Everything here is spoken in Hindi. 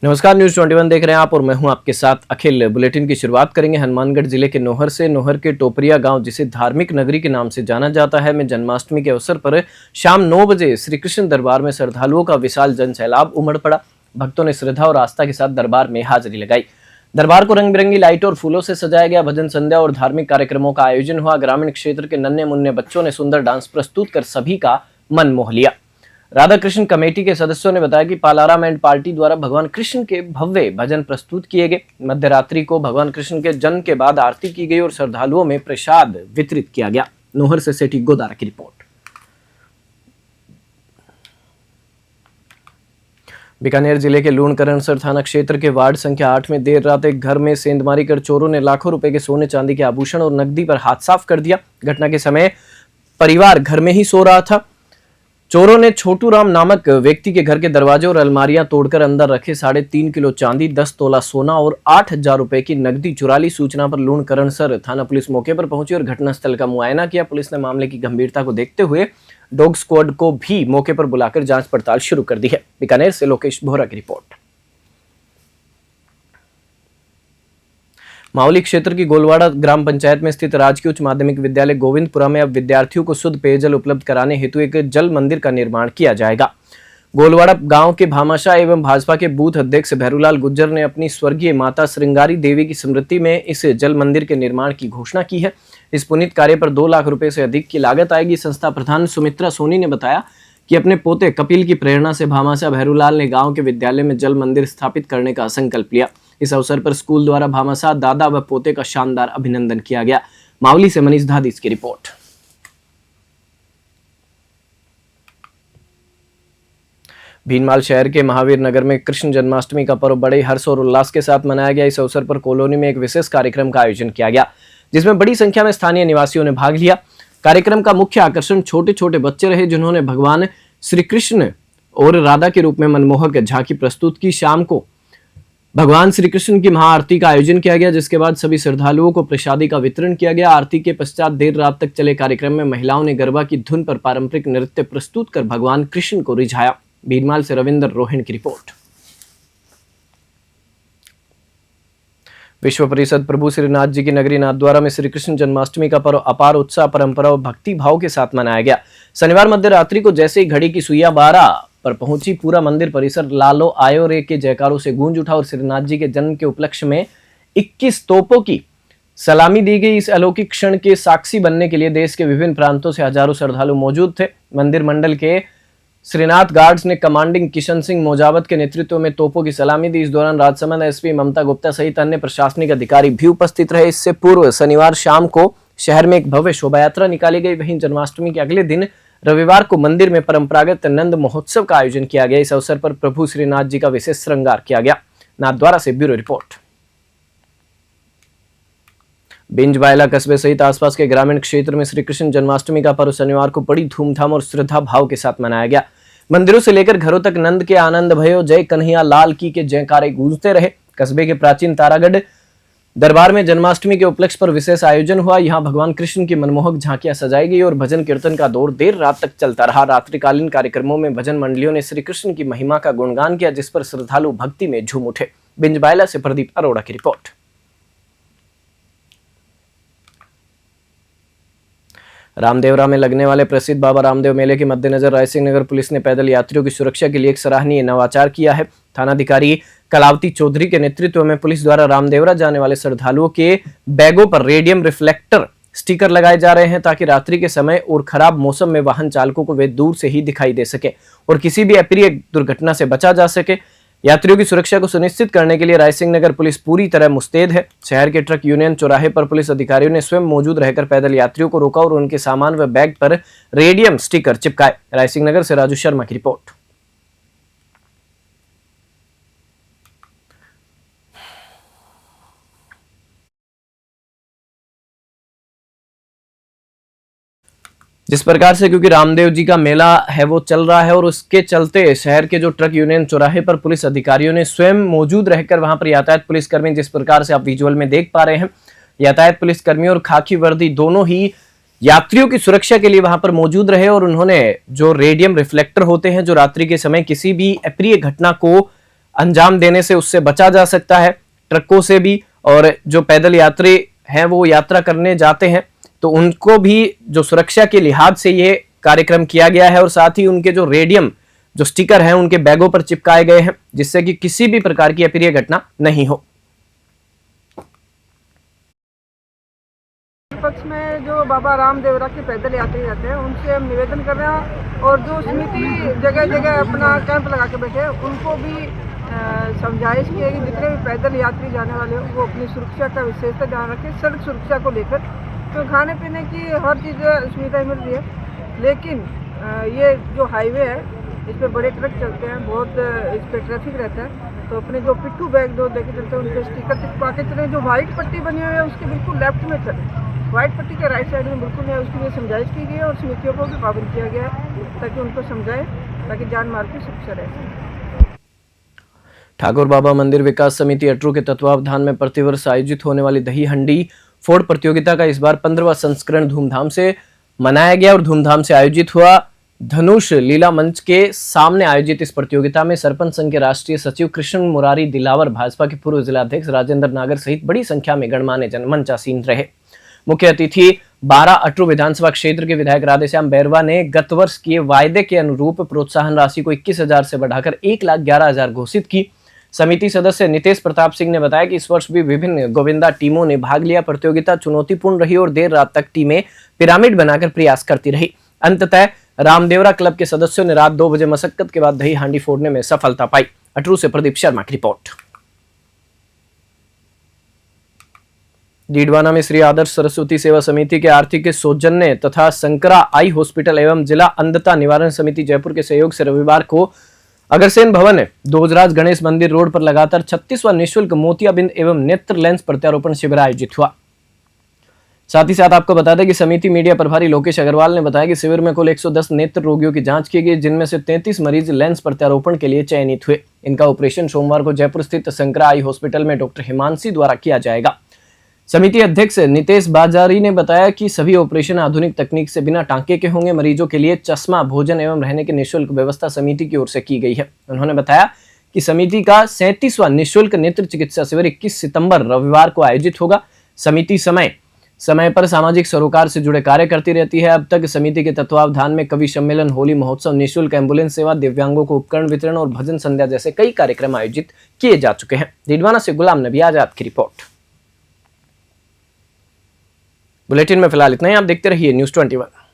नमस्कार, न्यूज 21 देख रहे हैं आप और मैं हूं आपके साथ अखिल। बुलेटिन की शुरुआत करेंगे हनुमानगढ़ जिले के नोहर से। नोहर के टोपरिया गांव, जिसे धार्मिक नगरी के नाम से जाना जाता है, में जन्माष्टमी के अवसर पर शाम 9 बजे श्री कृष्ण दरबार में श्रद्धालुओं का विशाल जन सैलाब उमड़ पड़ा। भक्तों ने श्रद्धा और आस्था के साथ दरबार में हाजिरी लगाई। दरबार को रंग बिरंगी लाइटों और फूलों से सजाया गया। भजन संध्या और धार्मिक कार्यक्रमों का आयोजन हुआ। ग्रामीण क्षेत्र के नन्हे मुन्ने बच्चों ने सुंदर डांस प्रस्तुत कर सभी का मन मोह लिया। राधा कृष्ण कमेटी के सदस्यों ने बताया कि पालाराम एंड पार्टी द्वारा भगवान कृष्ण के भव्य भजन प्रस्तुत किए गए। मध्य रात्रि को भगवान कृष्ण के जन्म के बाद आरती की गई और श्रद्धालुओं में प्रसाद वितरित किया गया। नोहर से सेठी गोदारा की रिपोर्ट। बीकानेर जिले के लूणकरणसर थाना क्षेत्र के वार्ड संख्या 8 में देर रात एक घर में सेंधमारी कर चोरों ने लाखों रुपए के सोने चांदी के आभूषण और नकदी पर हाथ साफ कर दिया। घटना के समय परिवार घर में ही सो रहा था। चोरों ने छोटू राम नामक व्यक्ति के घर के दरवाजे और अलमारियां तोड़कर अंदर रखे 3.5 किलो चांदी, 10 तोला सोना और 8,000 रुपए की नकदी चुरा ली। सूचना पर लूणकरणसर थाना पुलिस मौके पर पहुंची और घटनास्थल का मुआयना किया। पुलिस ने मामले की गंभीरता को देखते हुए डॉग स्क्वाड को भी मौके पर बुलाकर जांच पड़ताल शुरू कर दी है। बीकानेर से लोकेश बोहरा की रिपोर्ट। मावली क्षेत्र की गोलवाड़ा ग्राम पंचायत में स्थित राजकीय उच्च माध्यमिक विद्यालय गोविंदपुरा में अब विद्यार्थियों को शुद्ध पेयजल उपलब्ध कराने हेतु एक जल मंदिर का निर्माण किया जाएगा। गोलवाड़ा गांव के भामाशाह एवं भाजपा के बूथ अध्यक्ष भैरूलाल गुज्जर ने अपनी स्वर्गीय माता श्रृंगारी देवी की स्मृति में इस जल मंदिर के निर्माण की घोषणा की है। इस पुनीत कार्य पर 2 लाख रुपए से अधिक की लागत आएगी। संस्था प्रधान सुमित्रा सोनी ने बताया कि अपने पोते कपिल की प्रेरणा से भामाशाह भैरूलाल ने गांव के विद्यालय में जल मंदिर स्थापित करने का संकल्प लिया। इस अवसर पर स्कूल द्वारा भामाशाह दादा व पोते का शानदार अभिनंदन किया गया। मावली से मनीष धादिस की रिपोर्ट। भीनमाल शहर के महावीर नगर में कृष्ण जन्माष्टमी का पर्व बड़े हर्ष और उल्लास के साथ मनाया गया। इस अवसर पर कॉलोनी में एक विशेष कार्यक्रम का आयोजन किया गया, जिसमें बड़ी संख्या में स्थानीय निवासियों ने भाग लिया। कार्यक्रम का मुख्य आकर्षण छोटे छोटे बच्चे रहे, जिन्होंने भगवान श्री कृष्ण और राधा के रूप में मनमोहक झांकी प्रस्तुत की। शाम को भगवान श्री कृष्ण की महाआरती का आयोजन किया गया, जिसके बाद सभी श्रद्धालुओं को प्रसादी का वितरण किया गया। आरती के पश्चात देर रात तक चले कार्यक्रम में महिलाओं ने गरबा की धुन पर पारंपरिक नृत्य प्रस्तुत कर भगवान कृष्ण को रिझाया। भीनमाल से रविंद्र रोहिण की रिपोर्ट। विश्व परिषद प्रभु श्रीनाथ जी की नगरी नाथद्वारा में श्री कृष्ण जन्माष्टमी का पर्व अपार उत्साह, परंपरा और भक्ति भाव के साथ मनाया गया। शनिवार मध्य रात्रि को जैसे ही घड़ी की सुइयां 12 पर पहुंची, पूरा मंदिर परिसर लालो आयो रे के जयकारों से गूंज उठा और श्रीनाथ जी के जन्म के उपलक्ष्य में 21 तोपों की सलामी दी गई। इस अलौकिक क्षण के साक्षी बनने के लिए देश के विभिन्न प्रांतों से हजारों श्रद्धालु मौजूद थे। मंदिर मंडल के श्रीनाथ गार्ड्स ने कमांडिंग किशन सिंह मोजावत के नेतृत्व में तोपों की सलामी दी। इस दौरान राजसमंद एसपी ममता गुप्ता सहित अन्य प्रशासनिक अधिकारी भी उपस्थित रहे। इससे पूर्व शनिवार शाम को शहर में एक भव्य शोभा यात्रा निकाली गई। वहीं जन्माष्टमी के अगले दिन रविवार को मंदिर में परंपरागत नंद महोत्सव का आयोजन किया गया। इस अवसर पर प्रभु श्रीनाथ जी का विशेष श्रृंगार किया गया। नाथद्वारा से ब्यूरो रिपोर्ट। बिंजबायला कस्बे सहित आसपास के ग्रामीण क्षेत्र में श्री कृष्ण जन्माष्टमी का पर्व शनिवार को बड़ी धूमधाम और श्रद्धा भाव के साथ मनाया गया। मंदिरों से लेकर घरों तक नंद के आनंद भयो जय कन्हैया लाल की के जयकारे गूंजते रहे। कस्बे के प्राचीन तारागढ़ दरबार में जन्माष्टमी के उपलक्ष्य पर विशेष आयोजन हुआ। यहां भगवान कृष्ण की मनमोहक झांकियां सजाई गई और भजन कीर्तन का दौर देर रात तक चलता रहा। रात्रिकालीन कार्यक्रमों में भजन मंडलियों ने श्री कृष्ण की महिमा का गुणगान किया, जिस पर श्रद्धालु भक्ति में झूम उठे। बिंजबायला से प्रदीप अरोड़ा की रिपोर्ट। रामदेवरा में लगने वाले प्रसिद्ध बाबा रामदेव मेले के मद्देनजर रायसिंह नगर पुलिस ने पैदल यात्रियों की सुरक्षा के लिए एक सराहनीय नवाचार किया है। थानाधिकारी कलावती चौधरी के नेतृत्व में पुलिस द्वारा रामदेवरा जाने वाले श्रद्धालुओं के बैगों पर रेडियम रिफ्लेक्टर स्टिकर लगाए जा रहे हैं, ताकि रात्रि के समय और खराब मौसम में वाहन चालकों को वे दूर से ही दिखाई दे सके और किसी भी अप्रिय दुर्घटना से बचा जा सके। यात्रियों की सुरक्षा को सुनिश्चित करने के लिए रायसिंह नगर पुलिस पूरी तरह मुस्तैद है। शहर के ट्रक यूनियन चौराहे पर पुलिस अधिकारियों ने स्वयं मौजूद रहकर पैदल यात्रियों को रोका और उनके सामान व बैग पर रेडियम स्टिकर चिपकाए। रायसिंह नगर से राजू शर्मा की रिपोर्ट। जिस प्रकार से, क्योंकि रामदेव जी का मेला है वो चल रहा है और उसके चलते शहर के जो ट्रक यूनियन चौराहे पर पुलिस अधिकारियों ने स्वयं मौजूद रहकर वहां पर यातायात पुलिसकर्मी, जिस प्रकार से आप विजुअल में देख पा रहे हैं, यातायात पुलिसकर्मी और खाकी वर्दी दोनों ही यात्रियों की सुरक्षा के लिए वहां पर मौजूद रहे और उन्होंने जो रेडियम रिफ्लेक्टर होते हैं, जो रात्रि के समय किसी भी अप्रिय घटना को अंजाम देने से उससे बचा जा सकता है, ट्रकों से भी। और जो पैदल यात्री हैं वो यात्रा करने जाते हैं तो उनको भी जो सुरक्षा के लिहाज से ये कार्यक्रम किया गया है, और साथ ही उनके जो रेडियम जो स्टिकर हैं उनके बैगों पर चिपकाए गए हैं, जिससे कि किसी भी प्रकार की अप्रिय घटना नहीं हो। पक्ष में जो बाबा रामदेवरा के पैदल यात्री रहते हैं उनसे हम निवेदन कर रहे हैं, और जो समिति जगह जगह अपना कैंप लगा के बैठे हैं उनको भी समझाइश की है कि जितने भी पैदल यात्री जाने वाले हो वो अपनी सुरक्षा का विशेषता ध्यान रखें, सड़क सुरक्षा को लेकर। तो खाने पीने की हर चीज़ सुविधा मिल रही है, लेकिन ये जो हाईवे है इस पर बड़े ट्रक चलते हैं, बहुत इस पर ट्रैफिक रहता है, तो अपने जो पिट्ठू बैग दो लेके चलते हैं उन पर स्टिकर चिपका के चलें। जो वाइट पट्टी बनी हुई है उसके बिल्कुल लेफ्ट में चलें, वाइट पट्टी के राइट साइड में बिल्कुल नहीं है। उसके लिए समझाइश की गई है और समितियों को भी पाबंद किया गया है ताकि उनको समझाएं, ताकि जान माल की सुरक्षा रहे। ठाकुर बाबा मंदिर विकास समिति अटरू के तत्वावधान में प्रतिवर्ष आयोजित होने वाली दही हंडी फोड़ प्रतियोगिता का इस बार 15वां संस्करण धूमधाम से मनाया गया और धूमधाम से आयोजित हुआ। धनुष लीला मंच के सामने आयोजित इस प्रतियोगिता में सरपंच संघ के राष्ट्रीय सचिव कृष्ण मुरारी दिलावर, भाजपा के पूर्व जिलाध्यक्ष राजेंद्र नागर सहित बड़ी संख्या में गणमान्य जन मंचासीन रहे। मुख्य अतिथि 12 अटरू विधानसभा क्षेत्र के विधायक राधेश्याम बैरवा ने गत वर्ष किए वायदे के अनुरूप प्रोत्साहन राशि को 21,000 से बढ़ाकर 1,11,000 घोषित की। समिति सदस्य नितेश प्रताप सिंह ने बताया कि इस वर्ष भी विभिन्न गोविंदा टीमों ने भाग लिया। प्रतियोगिता चुनौतीपूर्ण रही और देर रात तक टीमें पिरामिड बनाकर प्रयास करती रही। अंततः रामदेवरा क्लब के सदस्यों ने रात 2 बजे मशक्कत के बाद दही हांडी फोड़ने में सफलता पाई। अटरू से प्रदीप शर्मा की रिपोर्ट। डीडवाना में श्री आदर्श सरस्वती सेवा समिति के आर्थिक सौजन्य तथा शंकरा आई हॉस्पिटल एवं जिला अंधता निवारण समिति जयपुर के सहयोग से रविवार को अग्रसेन भवन दोजराज गणेश मंदिर रोड पर लगातार 36वां निःशुल्क मोतियाबिंद एवं नेत्र लेंस प्रत्यारोपण शिविर आयोजित हुआ। साथ ही साथ आपको बता दें कि समिति मीडिया प्रभारी लोकेश अग्रवाल ने बताया कि शिविर में कुल 110 नेत्र रोगियों की जांच की गई, जिनमें से 33 मरीज लेंस प्रत्यारोपण के लिए चयनित हुए। इनका ऑपरेशन सोमवार को जयपुर स्थित शंकरा आई हॉस्पिटल में डॉक्टर हिमांशी द्वारा किया जाएगा। समिति अध्यक्ष नितेश बाजारी ने बताया कि सभी ऑपरेशन आधुनिक तकनीक से बिना टांके के होंगे। मरीजों के लिए चश्मा, भोजन एवं रहने की निःशुल्क व्यवस्था समिति की ओर से की गई है। उन्होंने बताया कि समिति का 37वां निःशुल्क नेत्र चिकित्सा शिविर 21 सितंबर रविवार को आयोजित होगा। समिति समय पर सामाजिक सरोकार से जुड़े कार्य करती रहती है। अब तक समिति के तत्वावधान में कवि सम्मेलन, होली महोत्सव, निःशुल्क एम्बुलेंस सेवा, दिव्यांगों को उपकरण वितरण और भजन संध्या जैसे कई कार्यक्रम आयोजित किए जा चुके हैं। डीडवाना से गुलाम नबी आजाद की रिपोर्ट। बुलेटिन में फिलहाल इतना ही। आप देखते रहिए न्यूज़ 21।